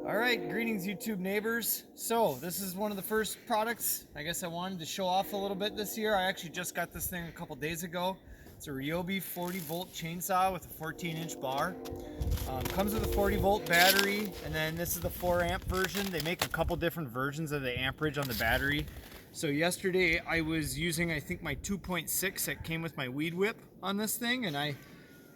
All right, greetings YouTube neighbors. So this is one of the first products I guess I wanted to show off a little bit this year. I actually just got this thing a couple days ago. It's a Ryobi 40 volt chainsaw with a 14-inch bar. Comes with a 40 volt battery, and then this is the 4 amp version. They make a couple different versions of the amperage on the battery. So yesterday I was using, I think, my 2.6 that came with my weed whip on this thing, and I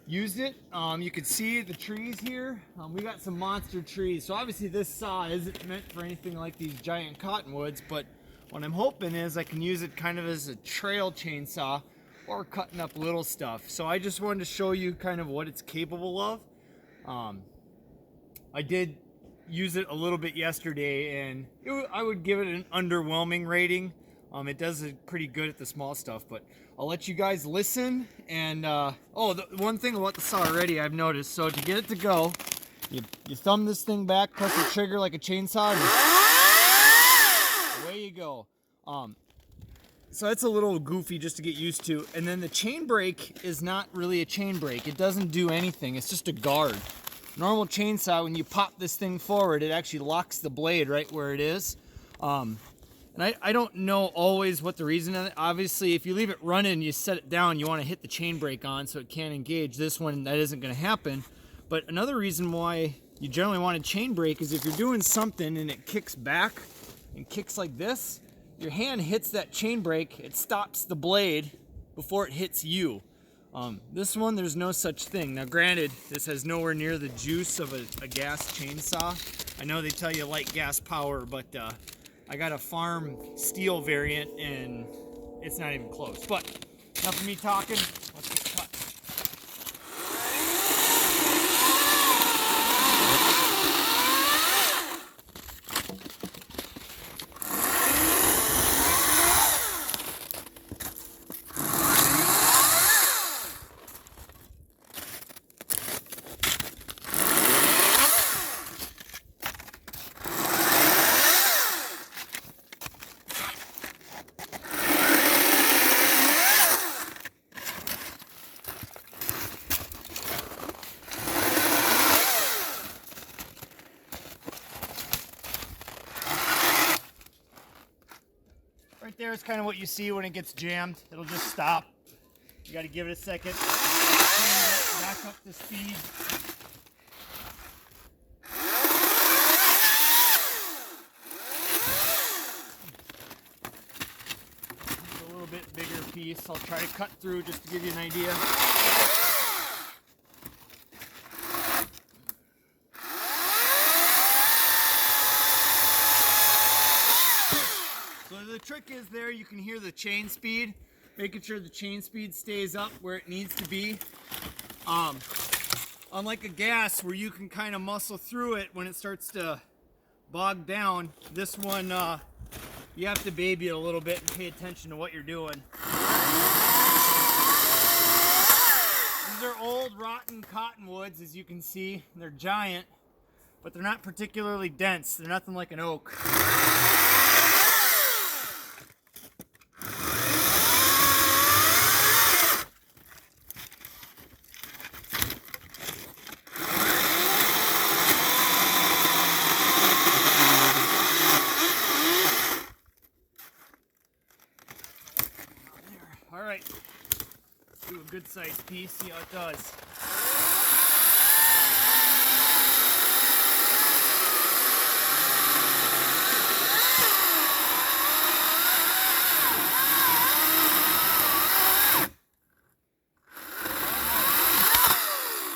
used it. You can see the trees here. We got some monster trees, so obviously this saw isn't meant for anything like these giant cottonwoods, but what I'm hoping is I can use it kind of as a trail chainsaw or cutting up little stuff. So I just wanted to show you kind of what it's capable of. I did use it a little bit yesterday, and I would give it an underwhelming rating. It does it pretty good at the small stuff, but I'll let you guys listen. And the one thing about the saw already I've noticed, so to get it to go, you thumb this thing back, press the trigger like a chainsaw, and away you go. So it's a little goofy just to get used to. And then the chain brake is not really a chain brake. It doesn't do anything. It's just a guard. Normal chainsaw, when you pop this thing forward, it actually locks the blade right where it is. And I don't know always what the reason is. Obviously, if you leave it running and you set it down, you want to hit the chain brake on so it can't engage. This one, that isn't going to happen. But another reason why you generally want a chain brake is if you're doing something and it kicks back and kicks like this, your hand hits that chain brake, it stops the blade before it hits you. This one, there's no such thing. Now granted, this has nowhere near the juice of a gas chainsaw. I know they tell you light gas power, but I got a farm steel variant and it's not even close. But enough of me talking, let's get cut. Right there is kind of what you see when it gets jammed. It'll just stop. You got to give it a second. Back up the speed. It's a little bit bigger piece. I'll try to cut through just to give you an idea. The trick is there, you can hear the chain speed, making sure the chain speed stays up where it needs to be. Unlike a gas where you can kind of muscle through it when it starts to bog down, this one you have to baby it a little bit and pay attention to what you're doing. These are old rotten cottonwoods, as you can see. They're giant, but they're not particularly dense. They're nothing like an oak. All right, let's do a good sized piece, see how it does.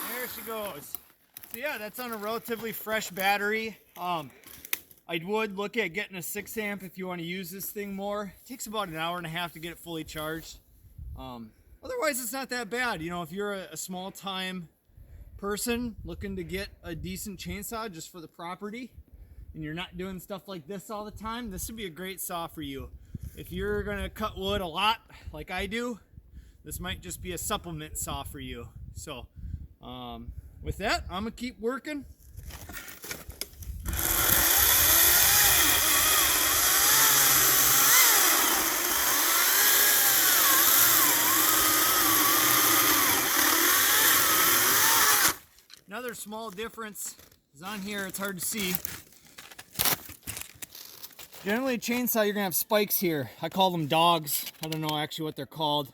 There she goes. So yeah, that's on a relatively fresh battery. I would look at getting a 6 amp if you want to use this thing more. It takes about an hour and a half to get it fully charged. Otherwise, it's not that bad. You know, if you're a small-time person looking to get a decent chainsaw just for the property, and you're not doing stuff like this all the time, this would be a great saw for you. If you're gonna cut wood a lot, like I do, this might just be a supplement saw for you. So, with that, I'm gonna keep working. Another small difference Because on here it's hard to see. Generally a chainsaw, you're gonna have spikes here. I call them dogs. I don't know actually what they're called.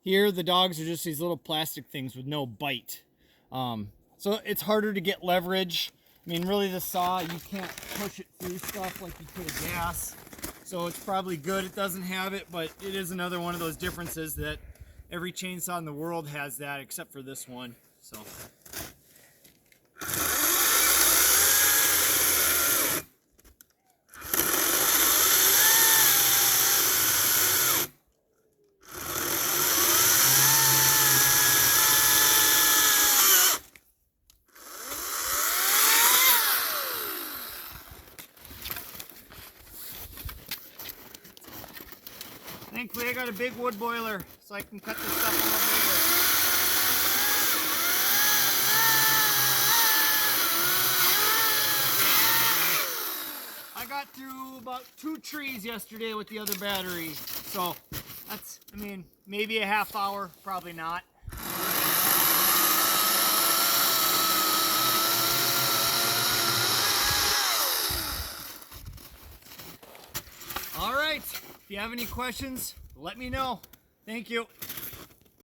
Here the dogs are just these little plastic things with no bite. So it's harder to get leverage. I mean, really the saw, you can't push it through stuff like you could a gas. So it's probably good it doesn't have it, but it is another one of those differences that every chainsaw in the world has that except for this one. So. Thankfully I got a big wood boiler so I can cut this stuff a little bigger. I got through about 2 trees yesterday with the other battery. So that's, I mean, maybe a half hour, probably not. All right. If you have any questions, let me know. Thank you.